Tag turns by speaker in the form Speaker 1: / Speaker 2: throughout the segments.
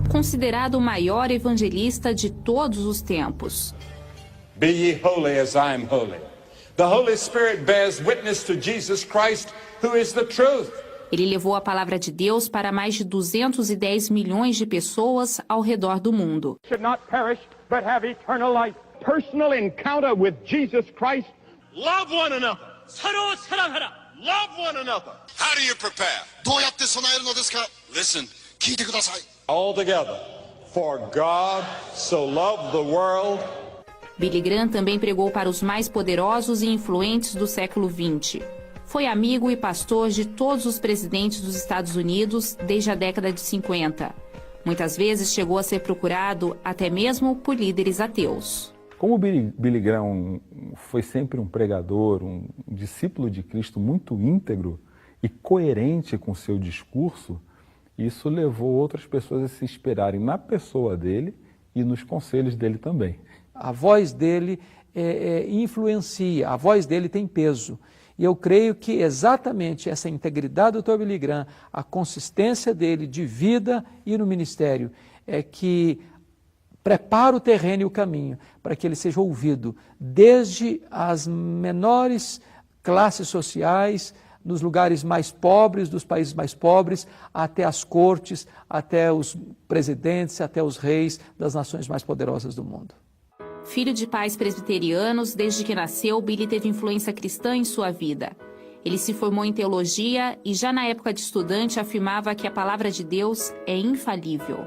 Speaker 1: considerado o maior evangelista de todos os tempos.
Speaker 2: Be ye holy as I am holy. The Holy Spirit bears witness to Jesus Christ, who is the truth.
Speaker 1: Ele levou a palavra de Deus para mais de 210 milhões de pessoas ao redor do mundo.
Speaker 3: Should not perish, but have eternal life. Personal encounter with Jesus Christ.
Speaker 4: Love one another. 서로 사랑하라. Love one another.
Speaker 5: How do you prepare? Listen.
Speaker 2: All together. For God so loved the world.
Speaker 1: Billy Graham também pregou para os mais poderosos e influentes do século XX. Foi amigo e pastor de todos os presidentes dos Estados Unidos desde a década de 50. Muitas vezes chegou a ser procurado até mesmo por líderes ateus.
Speaker 6: Como Billy Graham foi sempre um pregador, um discípulo de Cristo muito íntegro e coerente com seu discurso, isso levou outras pessoas a se inspirarem na pessoa dele e nos conselhos dele também.
Speaker 7: A voz dele influencia, a voz dele tem peso. E eu creio que exatamente essa integridade do Dr. Billy Graham, a consistência dele de vida e no ministério, é que prepara o terreno e o caminho para que ele seja ouvido desde as menores classes sociais, nos lugares mais pobres, dos países mais pobres, até as cortes, até os presidentes, até os reis das nações mais poderosas do mundo.
Speaker 1: Filho de pais presbiterianos, desde que nasceu, Billy teve influência cristã em sua vida. Ele se formou em teologia e já na época de estudante afirmava que a palavra de Deus é infalível.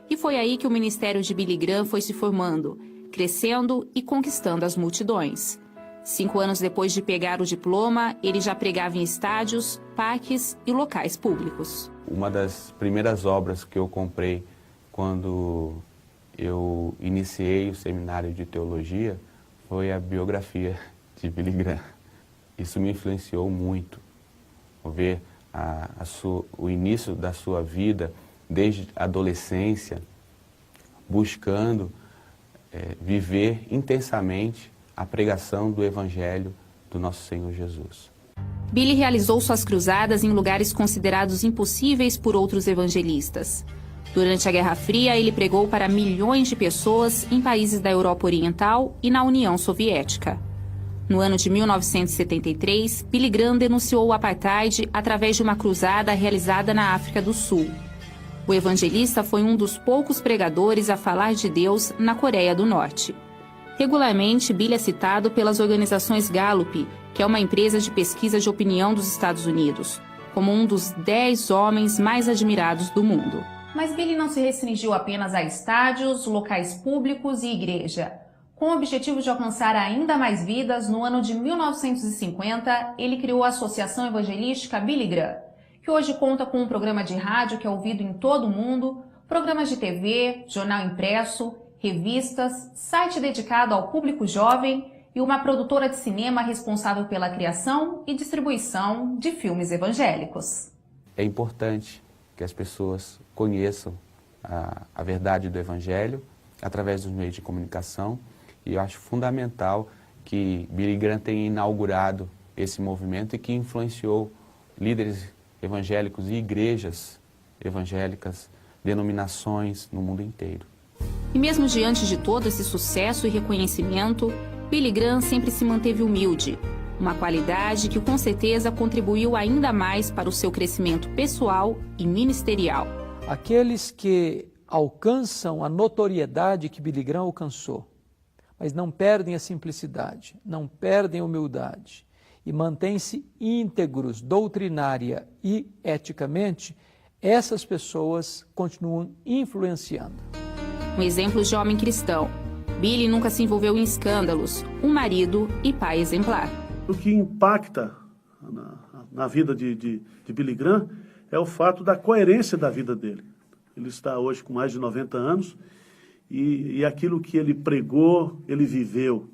Speaker 1: E foi aí que o ministério de Billy Graham foi se formando, crescendo e conquistando as multidões. 5 anos depois de pegar o diploma, ele já pregava em estádios, parques e locais públicos.
Speaker 8: Uma das primeiras obras que eu comprei quando eu iniciei o seminário de teologia foi a biografia de Billy Graham. Isso me influenciou muito. Ver o início da sua vida, desde a adolescência, buscando viver intensamente a pregação do Evangelho do nosso Senhor Jesus.
Speaker 1: Billy realizou suas cruzadas em lugares considerados impossíveis por outros evangelistas. Durante a Guerra Fria, ele pregou para milhões de pessoas em países da Europa Oriental e na União Soviética. No ano de 1973, Billy Graham denunciou o apartheid através de uma cruzada realizada na África do Sul. O evangelista foi um dos poucos pregadores a falar de Deus na Coreia do Norte. Regularmente, Billy é citado pelas organizações Gallup, que é uma empresa de pesquisa de opinião dos Estados Unidos, como um dos 10 homens mais admirados do mundo. Mas Billy não se restringiu apenas a estádios, locais públicos e igreja. Com o objetivo de alcançar ainda mais vidas, no ano de 1950, ele criou a Associação Evangelística Billy Graham, que hoje conta com um programa de rádio que é ouvido em todo o mundo, programas de TV, jornal impresso, revistas, site dedicado ao público jovem e uma produtora de cinema responsável pela criação e distribuição de filmes evangélicos.
Speaker 8: É importante que as pessoas conheçam a verdade do Evangelho através dos meios de comunicação, e eu acho fundamental que Billy Graham tenha inaugurado esse movimento e que influenciou líderes evangélicos e igrejas evangélicas, denominações no mundo inteiro.
Speaker 1: E mesmo diante de todo esse sucesso e reconhecimento, Billy Graham sempre se manteve humilde, uma qualidade que com certeza contribuiu ainda mais para o seu crescimento pessoal e ministerial.
Speaker 7: Aqueles que alcançam a notoriedade que Billy Graham alcançou, mas não perdem a simplicidade, não perdem a humildade e mantêm-se íntegros doutrinária e eticamente, essas pessoas continuam influenciando.
Speaker 1: Um exemplo de homem cristão. Billy nunca se envolveu em escândalos, um marido e pai exemplar.
Speaker 9: O que impacta na vida de Billy Graham é o fato da coerência da vida dele. Ele está hoje com mais de 90 anos e aquilo que ele pregou, ele viveu.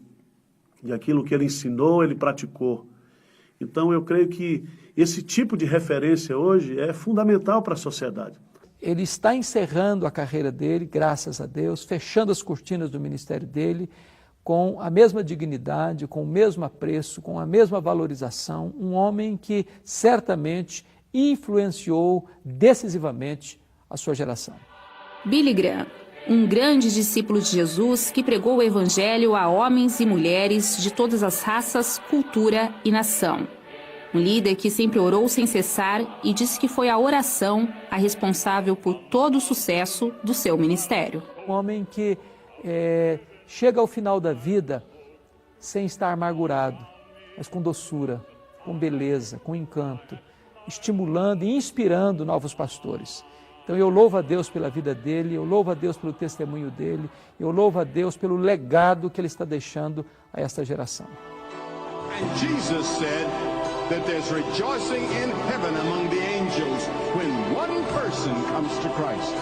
Speaker 9: E aquilo que ele ensinou, ele praticou. Então eu creio que esse tipo de referência hoje é fundamental para a sociedade.
Speaker 7: Ele está encerrando a carreira dele, graças a Deus, fechando as cortinas do ministério dele, com a mesma dignidade, com o mesmo apreço, com a mesma valorização, um homem que certamente influenciou decisivamente a sua geração.
Speaker 1: Billy Graham, um grande discípulo de Jesus que pregou o evangelho a homens e mulheres de todas as raças, cultura e nação. Um líder que sempre orou sem cessar e disse que foi a oração a responsável por todo o sucesso do seu ministério.
Speaker 7: Um homem que chega ao final da vida sem estar amargurado, mas com doçura, com beleza, com encanto, estimulando e inspirando novos pastores. Então eu louvo a Deus pela vida dele, eu louvo a Deus pelo testemunho dele, eu louvo a Deus pelo legado que ele está deixando a esta geração.
Speaker 3: And Jesus said that there's rejoicing in heaven among the angels when one person comes to Christ.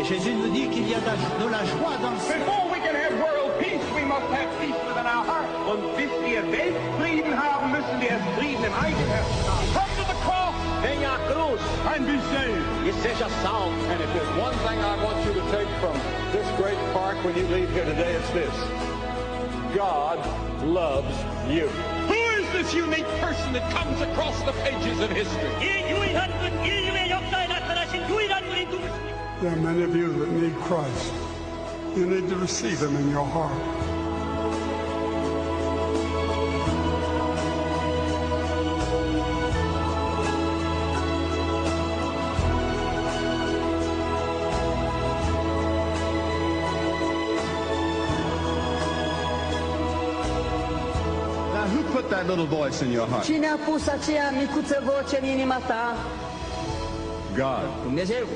Speaker 4: Et Jésus nous dit qu'il y a de la joie dans le ciel.
Speaker 3: Before we can have world peace, we must have peace within our heart. Und bis wir Weltfrieden haben, müssen wir Frieden im eigenen Herzen haben. Come to the cross,
Speaker 4: Venha à cruz
Speaker 3: and be saved.
Speaker 4: e seja salvo.
Speaker 2: And if there's one thing I want you to take from this great park when you leave here today, it's this. God loves you.
Speaker 3: Who is this unique person that comes across the pages of history?
Speaker 4: 이 유일한 분, 인류의 역사에 나타나신 유일한 분이 누구십니까?
Speaker 10: There are many of you that need Christ. You need to receive Him in your heart.
Speaker 3: Now, who put that little voice in your heart?
Speaker 11: Cine a pus aceea micuță voce în inima ta?
Speaker 3: God.
Speaker 4: Dumnezeu.